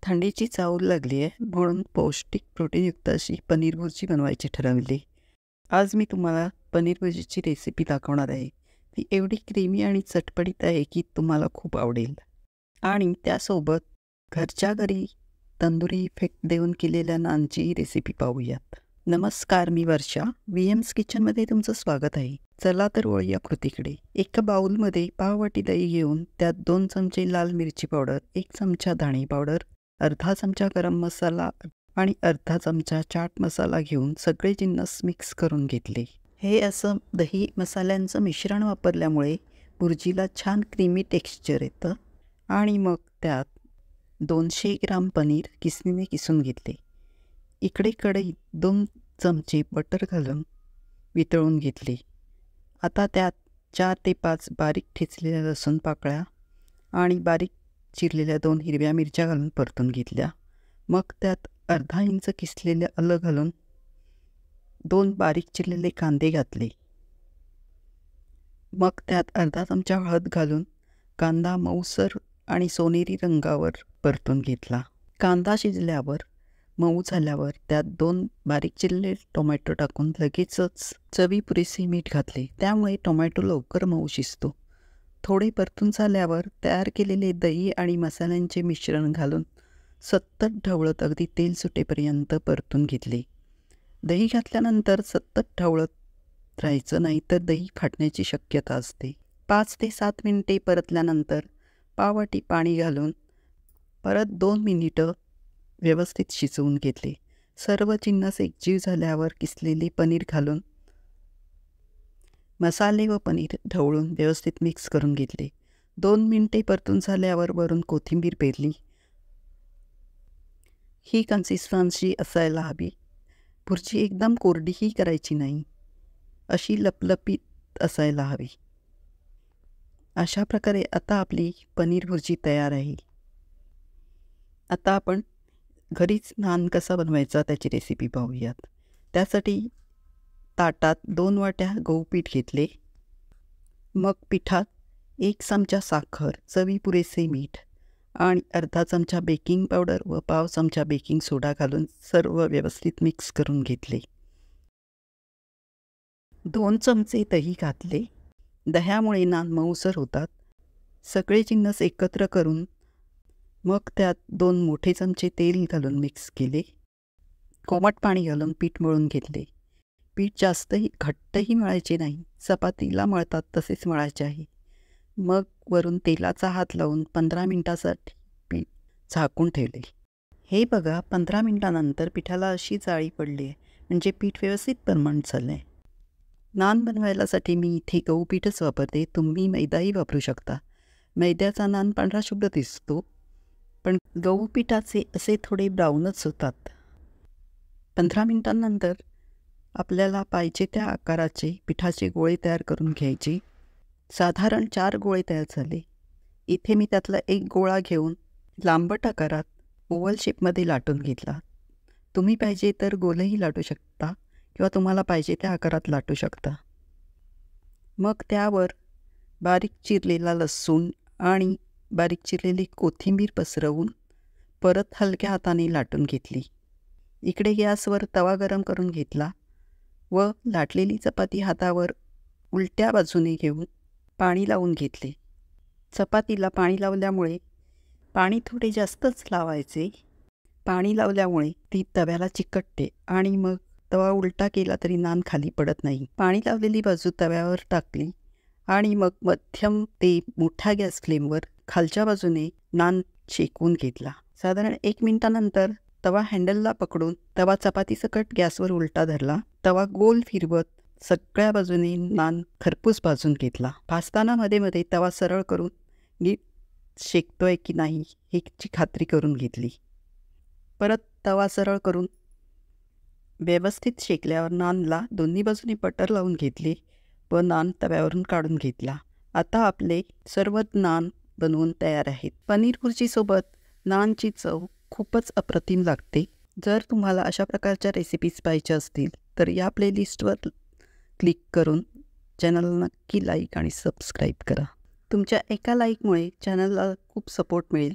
थंडीची चाहूल लागली आहे म्हणून पौष्टिक प्रोटीनयुक्त अशी पनीर भुर्जी बनवायची ठरवली. आज मी तुम्हाला पनीर भुर्जीची रेसिपी दाखवणार आहे. ती एवढी क्रीमी आणि चटपटीत आहे की तुम्हाला खूप आवडेल. आणि त्यासोबत घरच्या घरी तंदुरी इफेक्ट देऊन केलेल्या नानची रेसिपी पाहूयात. नमस्कार, मी वर्षा. VM's किचनमध्ये तुमचं स्वागत आहे. चला तर वळूया कृतीकडे. एका बाउलमध्ये पाववाटी दही घेऊन त्यात 2 चमचे लाल मिरची पावडर, 1 चमचा धणे पावडर, अर्धा चमचा गरम मसाला आणि अर्धा चमचा चाट मसाला घेऊन सगळे जिन्नस मिक्स करून घेतले. हे असं दही मसाल्यांचं मिश्रण वापरल्यामुळे भुर्जीला छान क्रीमी टेक्स्चर येतं. आणि मग त्यात 200 ग्राम पनीर किसणीने किसून घेतले. इकडे कढईत 2 चमचे बटर घालून वितळून घेतले. आता त्यात 4 ते 5 बारीक ठेचलेल्या लसूण पाकळ्या आणि बारीक चिरलेल्या 2 हिरव्या मिरच्या घालून परतून घेतल्या. मग त्यात अर्धा इंच किसलेले आलं घालून 2 बारीक चिरलेले कांदे घातले. मग त्यात अर्धा चमचा हळद घालून कांदा मऊसर आणि सोनेरी रंगावर परतून घेतला. कांदा शिजल्यावर मऊ झाल्यावर त्यात 2 बारीक चिरलेले टोमॅटो टाकून लगेचच चवीपुरेसे मीठ घातले. त्यामुळे टोमॅटो लवकर मऊ शिजतो. थोडे परतून झाल्यावर तयार केलेले दही आणि मसाल्यांचे मिश्रण घालून सतत ढवळत अगदी तेल सुटेपर्यंत परतून घेतले. दही घातल्यानंतर सतत ढवळत राहायचं, नाही तर दही फाटण्याची शक्यता असते. 5 ते 7 मिनिटे परतल्यानंतर पाववाटी पाणी घालून परत 2 मिनिटं व्यवस्थित शिजवून घेतले. सर्व जिन्नस एकजीव झाल्यावर किसलेले पनीर घालून मसाले व पनीर ढवळून व्यवस्थित मिक्स करून घेतले. 2 मिनिटे परतून झाल्यावर वरून कोथिंबीर पेरली. ही कन्सिस्टन्सी असायला हवी. भुर्जी एकदम कोरडीही करायची नाही, अशी लपलपीत असायला हवी. अशा प्रकारे आता आपली पनीर भुर्जी तयार आहे. आता आपण घरीच नान कसा बनवायचा त्याची रेसिपी पाहूयात. त्यासाठी ताटात 2 वाट्या गहू पीठ घेतले. मग पिठात 1 चमचा साखर, चवीपुरेसे मीठ आणि अर्धा चमचा बेकिंग पावडर व पाव चमचा बेकिंग सोडा घालून सर्व व्यवस्थित मिक्स करून घेतले. 2 चमचे दही घातले. दह्यामुळे नान मऊसर होतात. सगळे जिन्नस एकत्र करून मग त्यात 2 मोठे चमचे तेल घालून मिक्स केले. कोमट पाणी घालून पीठ मळून घेतले. पीठ जास्तही घट्टही मळायचे नाही, चपातीला मळतात तसेच मळायचे आहे. मग वरून तेलाचा हात लावून 15 मिनिटासाठी पीठ झाकून ठेवले. हे बघा, 15 मिनिटानंतर पिठाला अशी जाळी पडली आहे, म्हणजे पीठ व्यवस्थित परमंट झालं आहे. नान बनवायलासाठी मी इथे गहू पीठच वापरते. तुम्ही मैदाही वापरू शकता. मैद्याचा नान पांढरा शुभ्र दिसतो, पण गहू पिठाचे असे थोडे ब्राऊनच होतात. 15 मिनिटांनंतर आपल्याला पाहिजे त्या आकाराचे पिठाचे गोळे तयार करून घ्यायचे. साधारण 4 गोळे तयार झाले. इथे मी त्यातला 1 गोळा घेऊन लांबट आकारात ओव्हल शेपमध्ये लाटून घेतला. तुम्ही पाहिजे तर गोलही लाटू शकता किंवा तुम्हाला पाहिजे त्या आकारात लाटू शकता. मग त्यावर बारीक चिरलेला लसूण आणि बारीक चिरलेली कोथिंबीर पसरवून परत हलक्या हाताने लाटून घेतली. इकडे गॅसवर तवा गरम करून घेतला व लाटलेली चपाती हातावर उलट्या बाजूने घेऊन पाणी लावून घेतले. चपातीला पाणी लावल्यामुळे पाणी थोडे जास्तच लावायचे. पाणी लावल्यामुळे ती तव्याला चिकटते आणि मग तवा उलटा केला तरी नान खाली पडत नाही. पाणी लावलेली बाजू तव्यावर टाकली आणि मग मध्यम ते मोठ्या गॅस फ्लेमवर खालच्या बाजूने नान शेकवून घेतला. साधारण 1 मिनिटानंतर तवा हँडलला पकडून तवा चपातीसकट गॅसवर उलटा धरला. तवा गोल फिरवत सगळ्या बाजूने नान खरपूस भाजून घेतला. भाजताना मध्ये मध्ये तवा सरळ करून नीट शेकतोय की नाही ह्याची खात्री करून घेतली. परत तवा सरळ करून व्यवस्थित शेकल्यावर नानला दोन्ही बाजूने बटर लावून घेतले व नान तव्यावरून काढून घेतला. आता आपले सर्व नान बनवून तयार आहेत. पनीर भुर्जीसोबत नानची चव खूपच अप्रतिम लागते. जर तुम्हाला अशा प्रकारच्या रेसिपीज पाहिजे असतील तर या प्लेलिस्टवर क्लिक करून चॅनलला नक्की लाईक आणि सबस्क्राईब करा. तुमच्या एका लाईकमुळे चॅनलला खूप सपोर्ट मिळेल.